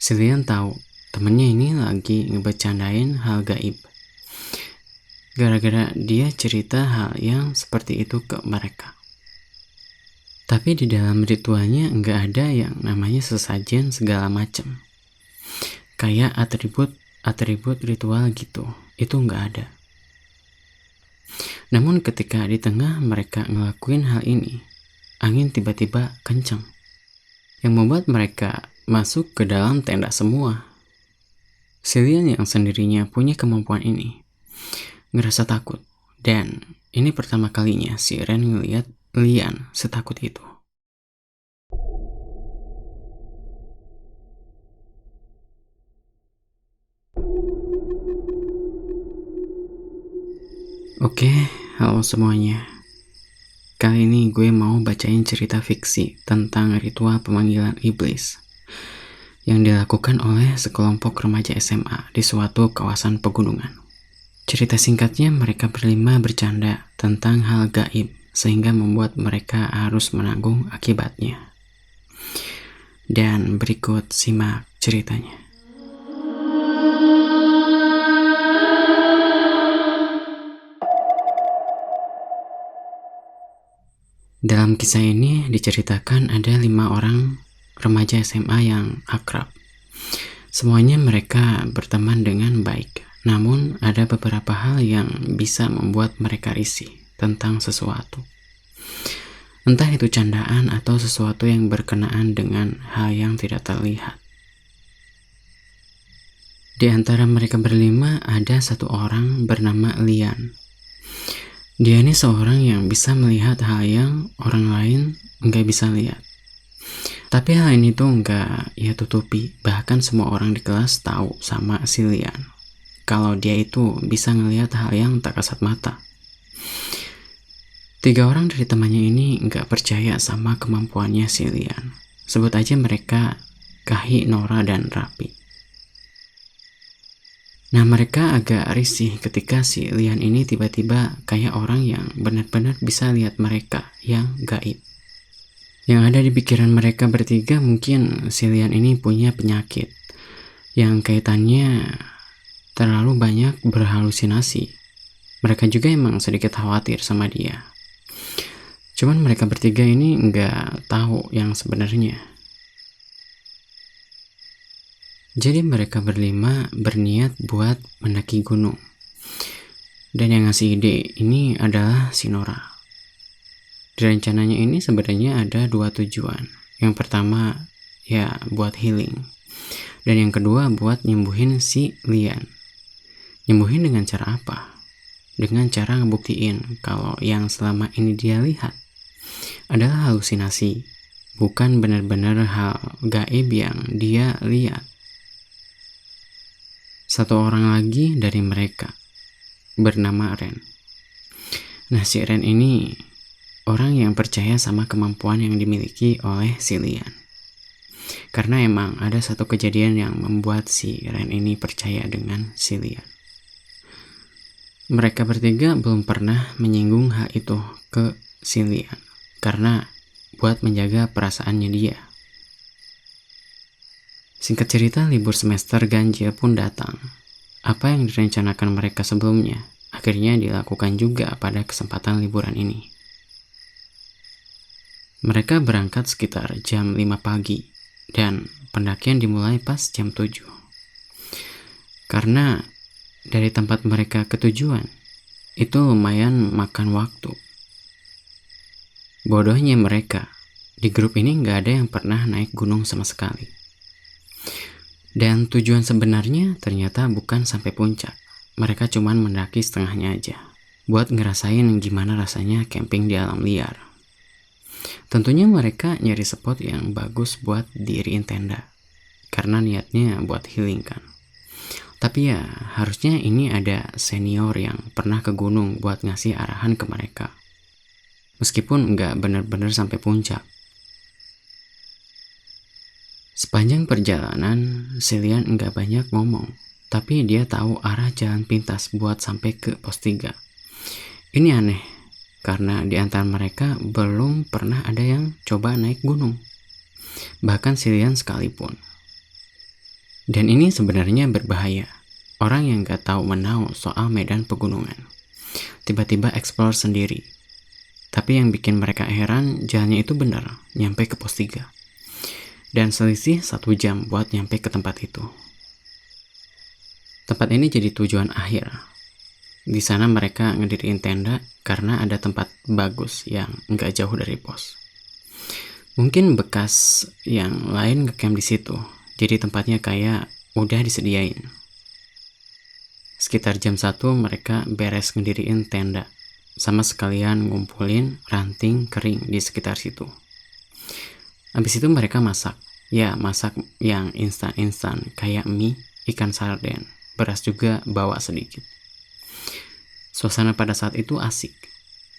Silian tahu temennya ini lagi ngebecandain hal gaib. Gara-gara dia cerita hal yang seperti itu ke mereka. Tapi di dalam ritualnya nggak ada yang namanya sesajen segala macam. Kayak atribut ritual gitu, itu nggak ada. Namun ketika di tengah mereka ngelakuin hal ini, angin tiba-tiba kencang yang membuat mereka masuk ke dalam tenda semua. Silian yang sendirinya punya kemampuan ini ngerasa takut, dan ini pertama kalinya si Ren ngeliat Lian setakut itu. Oke, halo semuanya. Kali ini gue mau bacain cerita fiksi tentang ritual pemanggilan iblis yang dilakukan oleh sekelompok remaja SMA di suatu kawasan pegunungan. Cerita singkatnya, mereka berlima bercanda tentang hal gaib sehingga membuat mereka harus menanggung akibatnya. Dan berikut simak ceritanya. Dalam kisah ini diceritakan ada 5 orang remaja SMA yang akrab. Semuanya mereka berteman dengan baik, namun ada beberapa hal yang bisa membuat mereka risih tentang sesuatu. Entah itu candaan atau sesuatu yang berkenaan dengan hal yang tidak terlihat. Di antara mereka berlima ada satu orang bernama Lian. Dia ini seorang yang bisa melihat hal yang orang lain nggak bisa lihat. Tapi hal ini tuh nggak ia tutupi. Bahkan semua orang di kelas tahu sama si Lian kalau dia itu bisa ngelihat hal yang tak kasat mata. 3 orang dari temannya ini nggak percaya sama kemampuannya si Lian. Sebut aja mereka Kahi, Nora, dan Rapi. Nah, mereka agak risih ketika si Lian ini tiba-tiba kayak orang yang benar-benar bisa lihat mereka yang gaib. Yang ada di pikiran mereka bertiga, mungkin si Lian ini punya penyakit yang kaitannya terlalu banyak berhalusinasi. Mereka juga emang sedikit khawatir sama dia. Cuman mereka bertiga ini nggak tahu yang sebenarnya. Jadi mereka berlima berniat buat mendaki gunung. Dan yang ngasih ide ini adalah si Nora. Di rencananya ini sebenarnya ada 2 tujuan. Yang pertama ya buat healing. Dan yang kedua buat nyembuhin si Lian. Nyembuhin dengan cara apa? Dengan cara ngebuktiin kalau yang selama ini dia lihat adalah halusinasi, bukan benar-benar hal gaib yang dia lihat. Satu orang lagi dari mereka bernama Ren. Nah, si Ren ini orang yang percaya sama kemampuan yang dimiliki oleh si Lian. Karena emang ada satu kejadian yang membuat si Ren ini percaya dengan si Lian. Mereka bertiga belum pernah menyinggung hal itu ke si Lian karena buat menjaga perasaannya dia. Singkat cerita, libur semester ganjil pun datang. Apa yang direncanakan mereka sebelumnya akhirnya dilakukan juga pada kesempatan liburan ini. Mereka berangkat sekitar jam 5 pagi dan pendakian dimulai pas jam 7. Karena dari tempat mereka ke tujuan itu lumayan makan waktu. Bodohnya mereka, di grup ini nggak ada yang pernah naik gunung sama sekali. Dan tujuan sebenarnya ternyata bukan sampai puncak. Mereka cuman mendaki setengahnya aja, buat ngerasain gimana rasanya camping di alam liar. Tentunya mereka nyari spot yang bagus buat diriin tenda, karena niatnya buat healing kan. Tapi ya harusnya ini ada senior yang pernah ke gunung buat ngasih arahan ke mereka. Meskipun nggak benar-benar sampai puncak. Sepanjang perjalanan, si Lian nggak banyak ngomong, tapi dia tahu arah jalan pintas buat sampai ke pos 3. Ini aneh, karena di antara mereka belum pernah ada yang coba naik gunung. Bahkan si Lian sekalipun. Dan ini sebenarnya berbahaya. Orang yang gak tahu menau soal medan pegunungan tiba-tiba explore sendiri. Tapi yang bikin mereka heran, jalannya itu benar, nyampe ke pos 3. Dan selisih 1 jam buat nyampe ke tempat itu. Tempat ini jadi tujuan akhir. Di sana mereka ngediriin tenda karena ada tempat bagus yang nggak jauh dari pos. Mungkin bekas yang lain ngecamp di situ, jadi tempatnya kayak udah disediain. Sekitar jam 1 mereka beres ngediriin tenda, sama sekalian ngumpulin ranting kering di sekitar situ. Habis itu mereka masak yang instan-instan kayak mie, ikan sarden, beras juga bawa sedikit. Suasana pada saat itu asik,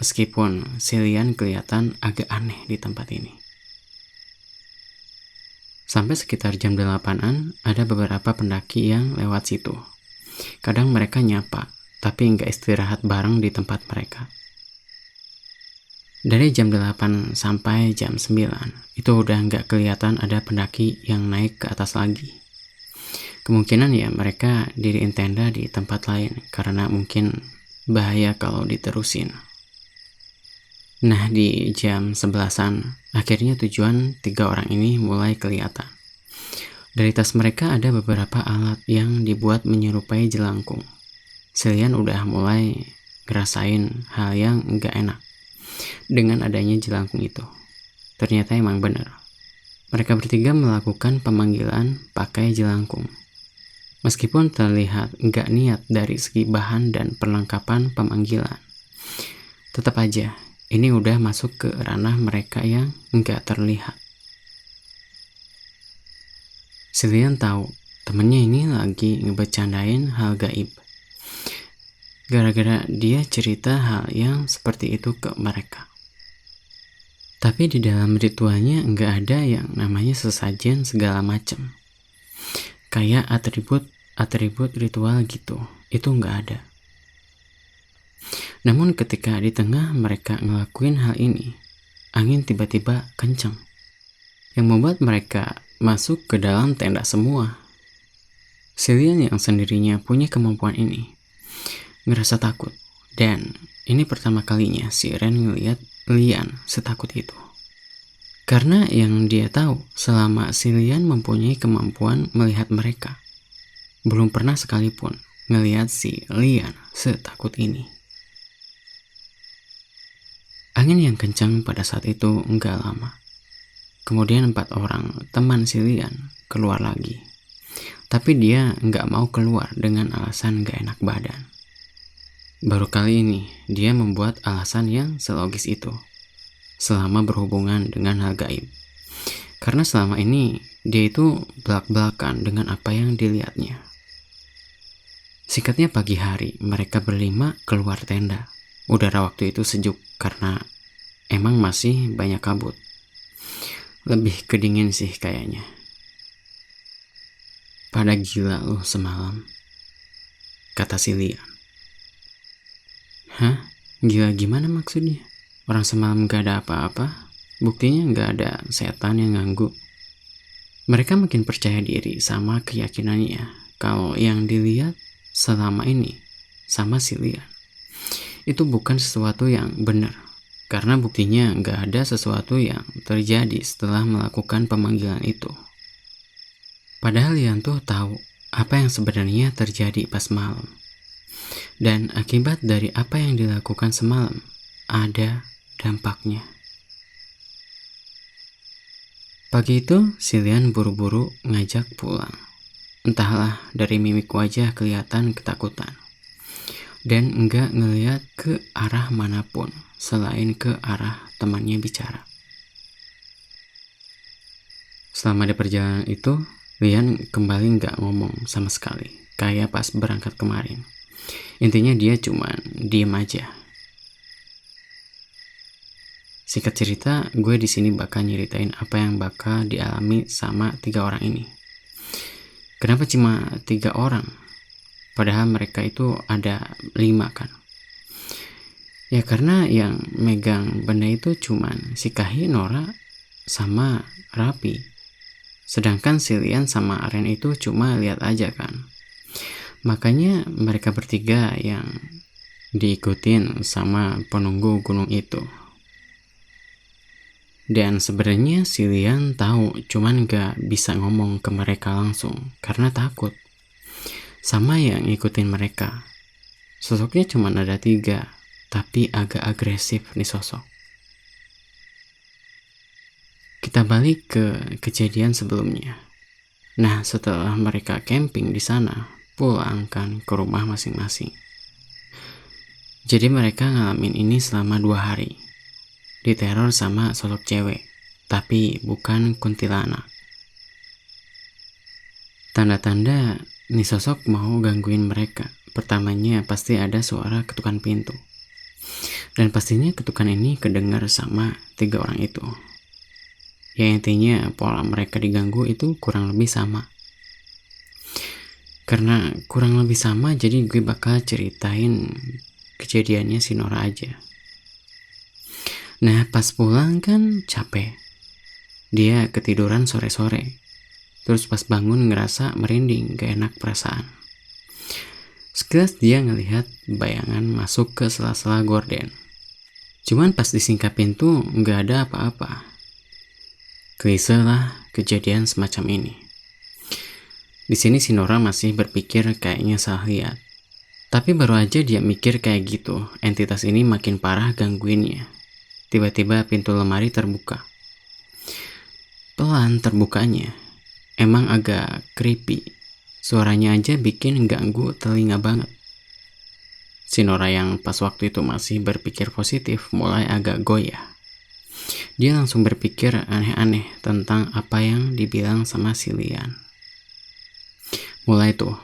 meskipun Cillian kelihatan agak aneh di tempat ini. Sampai sekitar jam 8-an ada beberapa pendaki yang lewat situ. Kadang mereka nyapa, tapi nggak istirahat bareng di tempat mereka. Dari jam 8 sampai jam 9, itu udah nggak kelihatan ada pendaki yang naik ke atas lagi. Kemungkinan ya mereka diriin tenda di tempat lain, karena mungkin bahaya kalau diterusin. Nah, di jam 11-an, akhirnya tujuan 3 orang ini mulai kelihatan. Dari tas mereka ada beberapa alat yang dibuat menyerupai jelangkung. Cillian udah mulai ngerasain hal yang nggak enak dengan adanya jelangkung itu. Ternyata emang benar. Mereka bertiga melakukan pemanggilan pakai jelangkung. Meskipun terlihat nggak niat dari segi bahan dan perlengkapan pemanggilan, tetap aja ini udah masuk ke ranah mereka yang nggak terlihat. Cillian tahu temennya ini lagi ngebecandain hal gaib. Gara-gara dia cerita hal yang seperti itu ke mereka. Tapi di dalam ritualnya nggak ada yang namanya sesajen segala macam. Kayak atribut ritual gitu, itu nggak ada. Namun ketika di tengah mereka ngelakuin hal ini, angin tiba-tiba kencang, yang membuat mereka masuk ke dalam tenda semua. Cillian yang sendirinya punya kemampuan ini ngerasa takut, dan ini pertama kalinya si Ren ngeliat Lian setakut itu. Karena yang dia tahu selama Cillian mempunyai kemampuan melihat mereka, belum pernah sekalipun ngeliat si Lian setakut ini. Angin yang kencang pada saat itu enggak lama. Kemudian 4 orang teman Cillian keluar lagi. Tapi dia nggak mau keluar dengan alasan nggak enak badan. Baru kali ini dia membuat alasan yang selogis itu selama berhubungan dengan hal gaib. Karena selama ini dia itu belak-belakan dengan apa yang dilihatnya. Singkatnya pagi hari mereka berlima keluar tenda. Udara waktu itu sejuk karena emang masih banyak kabut. Lebih kedingin sih kayaknya. Pada gila loh semalam, kata Cillian. Hah? Gila gimana maksudnya? Orang semalam gak ada apa-apa, buktinya gak ada setan yang ganggu. Mereka makin percaya diri sama keyakinannya kalau yang dilihat selama ini sama Cillian itu bukan sesuatu yang benar. Karena buktinya nggak ada sesuatu yang terjadi setelah melakukan pemanggilan itu. Padahal Lian tuh tahu apa yang sebenarnya terjadi pas malam. Dan akibat dari apa yang dilakukan semalam, ada dampaknya. Pagi itu, Cillian buru-buru ngajak pulang. Entahlah, dari mimik wajah kelihatan ketakutan. Dan enggak ngeliat ke arah manapun selain ke arah temannya bicara. Selama di perjalanan itu, Lian kembali enggak ngomong sama sekali, kayak pas berangkat kemarin. Intinya dia cuman diem aja. Singkat cerita, gue di sini bakal nyeritain apa yang bakal dialami sama 3 orang ini. Kenapa cuma 3 orang? Padahal mereka itu ada 5 kan. Ya karena yang megang benda itu cuman si Kahih, Nora, sama Rapi. Sedangkan si Lian sama Aren itu cuma lihat aja kan. Makanya mereka bertiga yang diikutin sama penunggu gunung itu. Dan sebenarnya si Lian tahu, cuman gak bisa ngomong ke mereka langsung karena takut. Sama yang ngikutin mereka. Sosoknya cuma ada 3, tapi agak agresif nih sosok. Kita balik ke kejadian sebelumnya. Nah, setelah mereka camping di sana, pulang kan ke rumah masing-masing. Jadi mereka ngalamin ini selama 2 hari. Diteror sama sosok cewek, tapi bukan kuntilanak. Tanda-tanda nih sosok mau gangguin mereka. Pertamanya pasti ada suara ketukan pintu. Dan pastinya ketukan ini kedengar sama 3 orang itu. Ya intinya pola mereka diganggu itu kurang lebih sama. Karena kurang lebih sama, jadi gue bakal ceritain kejadiannya si Nora aja. Nah, pas pulang kan capek. Dia ketiduran sore-sore. Terus pas bangun ngerasa merinding, gak enak perasaan. Sekilas dia ngelihat bayangan masuk ke sela-sela gorden. Cuman pas disingkap pintu gak ada apa-apa. Klise lah kejadian semacam ini. Di sini si Nora masih berpikir kayaknya salah lihat. Tapi baru aja dia mikir kayak gitu, entitas ini makin parah gangguinnya. Tiba-tiba pintu lemari terbuka. Pelan terbukanya. Emang agak creepy. Suaranya aja bikin ganggu telinga banget. Si Nora yang pas waktu itu masih berpikir positif mulai agak goyah. Dia langsung berpikir aneh-aneh tentang apa yang dibilang sama si Lian. Mulai tuh,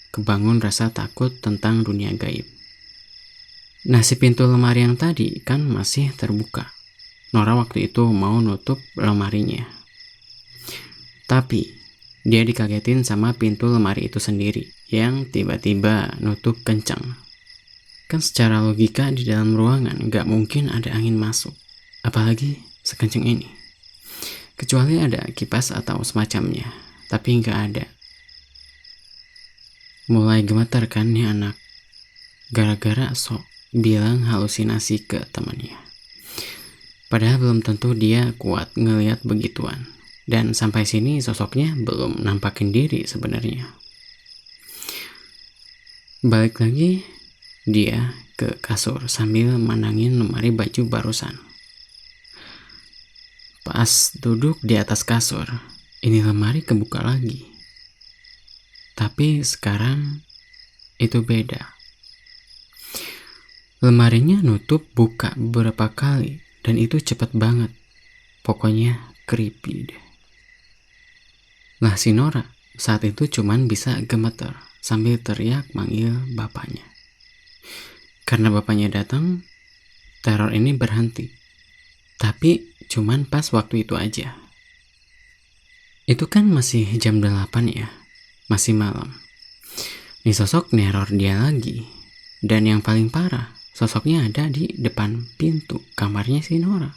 kebangun rasa takut tentang dunia gaib. Nah, si pintu lemari yang tadi kan masih terbuka. Nora waktu itu mau nutup lemarinya. Tapi, dia dikagetin sama pintu lemari itu sendiri yang tiba-tiba nutup kencang. Kan secara logika di dalam ruangan gak mungkin ada angin masuk. Apalagi sekencang ini. Kecuali ada kipas atau semacamnya, tapi nggak ada. Mulai gemetar kan nih anak, gara-gara sok bilang halusinasi ke temannya. Padahal belum tentu dia kuat ngelihat begituan. Dan sampai sini sosoknya belum nampakin diri sebenarnya. Balik lagi dia ke kasur sambil mandangin lemari baju barusan. Pas duduk di atas kasur, ini lemari kebuka lagi. Tapi sekarang itu beda. Lemarinya nutup buka beberapa kali dan itu cepet banget. Pokoknya creepy deh. Lah si Nora saat itu cuman bisa gemeter sambil teriak manggil bapaknya. Karena bapaknya datang, teror ini berhenti. Tapi cuman pas waktu itu aja. Itu kan masih jam 8 ya, masih malam. Nih sosok neror dia lagi. Dan yang paling parah, sosoknya ada di depan pintu kamarnya si Nora.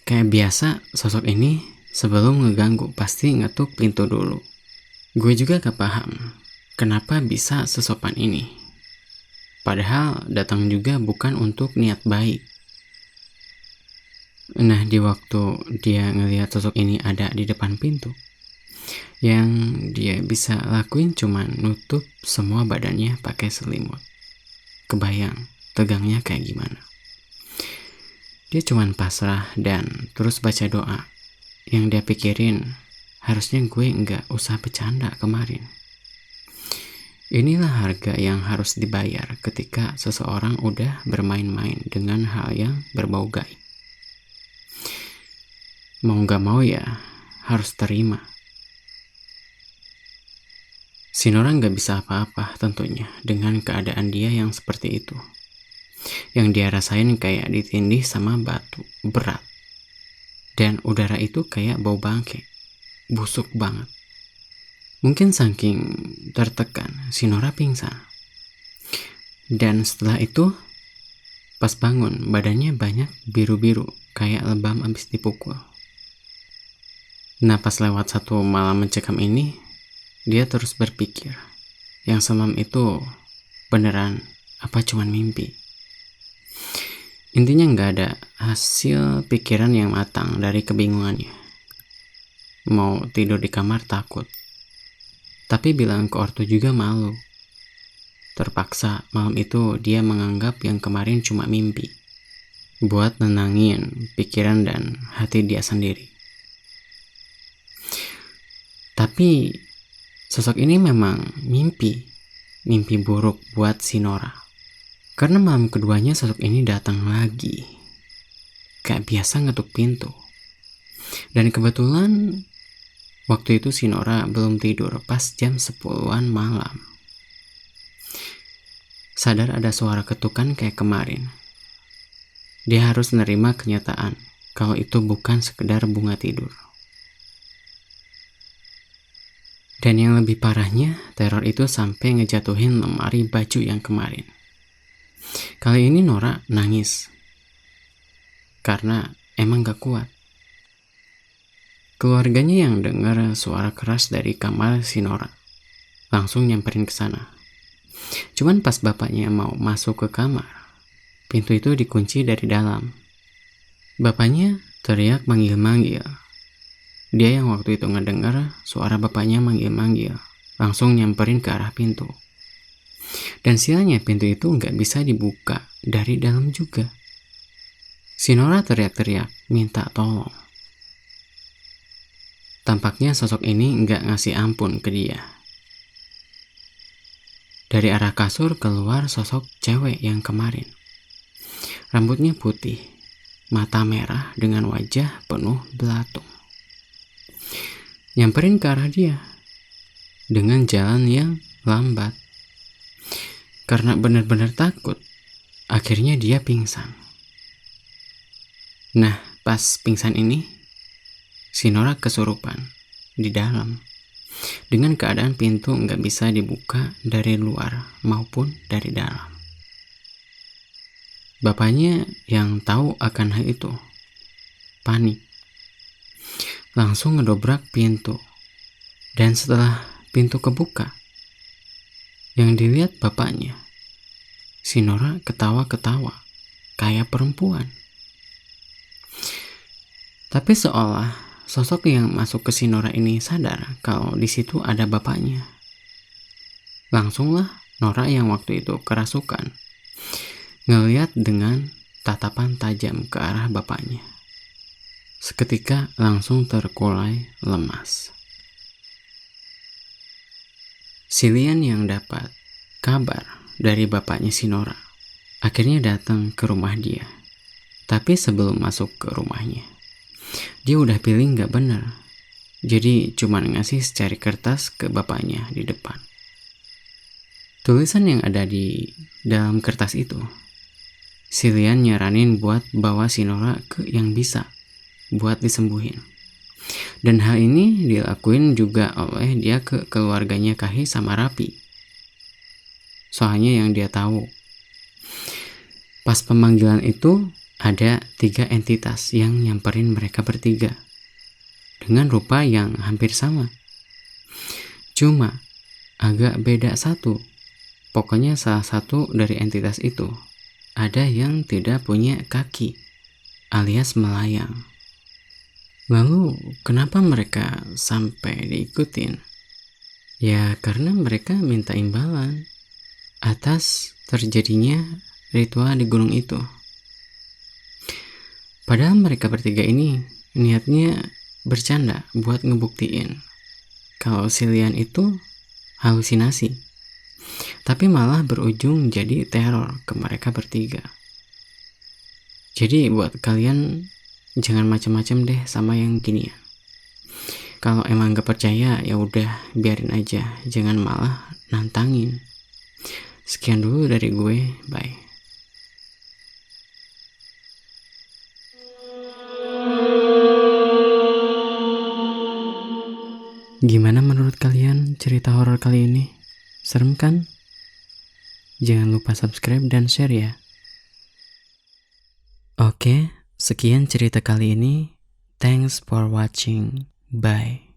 Kayak biasa, sosok ini sebelum ngeganggu pasti ngetuk pintu dulu. Gue juga gak paham kenapa bisa sesopan ini. Padahal datang juga bukan untuk niat baik. Nah, di waktu dia ngelihat sosok ini ada di depan pintu, yang dia bisa lakuin cuma nutup semua badannya pakai selimut. Kebayang tegangnya kayak gimana. Dia cuma pasrah dan terus baca doa. Yang dia pikirin, harusnya gue nggak usah bercanda kemarin. Inilah harga yang harus dibayar ketika seseorang udah bermain-main dengan hal yang berbau gaib. Mau gak mau ya harus terima. Si Nora gak bisa apa-apa tentunya dengan keadaan dia yang seperti itu. Yang dia rasain kayak ditindih sama batu berat. Dan udara itu kayak bau bangke, busuk banget. Mungkin saking tertekan, si Nora pingsan. Dan setelah itu, pas bangun badannya banyak biru-biru kayak lebam abis dipukul. Nah, pas lewat satu malam mencekam ini, dia terus berpikir, yang semalam itu beneran apa cuman mimpi? Intinya nggak ada hasil pikiran yang matang dari kebingungannya. Mau tidur di kamar takut, tapi bilang ke ortu juga malu. Terpaksa malam itu dia menganggap yang kemarin cuma mimpi, buat nenangin pikiran dan hati dia sendiri. Tapi sosok ini memang mimpi buruk buat si Nora. Karena malam keduanya sosok ini datang lagi. Kayak biasa ngetuk pintu. Dan kebetulan waktu itu si Nora belum tidur pas jam 10-an malam. Sadar ada suara ketukan kayak kemarin. Dia harus menerima kenyataan kalau itu bukan sekedar bunga tidur. Dan yang lebih parahnya, teror itu sampai ngejatuhin lemari baju yang kemarin. Kali ini Nora nangis. Karena emang gak kuat. Keluarganya yang dengar suara keras dari kamar si Nora langsung nyamperin ke sana. Cuman pas bapaknya mau masuk ke kamar, pintu itu dikunci dari dalam. Bapaknya teriak manggil-manggil. Dia yang waktu itu ngedengar suara bapaknya manggil-manggil, langsung nyamperin ke arah pintu. Dan sialnya pintu itu nggak bisa dibuka dari dalam juga. Si Nora teriak-teriak minta tolong. Tampaknya sosok ini nggak ngasih ampun ke dia. Dari arah kasur keluar sosok cewek yang kemarin. Rambutnya putih, mata merah dengan wajah penuh belatung. Nyamperin ke arah dia dengan jalan yang lambat. Karena benar-benar takut, akhirnya dia pingsan. Nah, pas pingsan ini, si Nora kesurupan di dalam. Dengan keadaan pintu nggak bisa dibuka dari luar maupun dari dalam. Bapaknya yang tahu akan hal itu panik. Langsung ngedobrak pintu. Dan setelah pintu kebuka, yang dilihat bapaknya, si Nora ketawa-ketawa kayak perempuan. Tapi seolah sosok yang masuk ke si Nora ini sadar kalau di situ ada bapaknya. Langsunglah Nora yang waktu itu kerasukan ngeliat dengan tatapan tajam ke arah bapaknya. Seketika langsung terkulai lemas. Si Lian yang dapat kabar dari bapaknya si Nora akhirnya datang ke rumah dia. Tapi sebelum masuk ke rumahnya, dia udah pilih gak benar. Jadi cuman ngasih secari kertas ke bapaknya di depan. Tulisan yang ada di dalam kertas itu, si Lian nyaranin buat bawa si Nora ke yang bisa buat disembuhin. Dan hal ini dilakuin juga oleh dia ke keluarganya Kahi sama Rapi. Soalnya yang dia tahu, pas pemanggilan itu ada 3 entitas yang nyamperin mereka bertiga dengan rupa yang hampir sama. Cuma agak beda satu. Pokoknya salah satu dari entitas itu ada yang tidak punya kaki alias melayang. Lalu kenapa mereka sampai diikutin? Ya karena mereka minta imbalan atas terjadinya ritual di gunung itu. Padahal mereka bertiga ini niatnya bercanda buat ngebuktiin kalau si Lian itu halusinasi. Tapi malah berujung jadi teror ke mereka bertiga. Jadi buat kalian jangan macam-macam deh sama yang gini ya. Kalau emang gak percaya ya udah biarin aja, jangan malah nantangin. Sekian dulu dari gue, bye. Gimana menurut kalian cerita horor kali ini? Serem kan? Jangan lupa subscribe dan share ya. Oke, sekian cerita kali ini. Thanks for watching. Bye.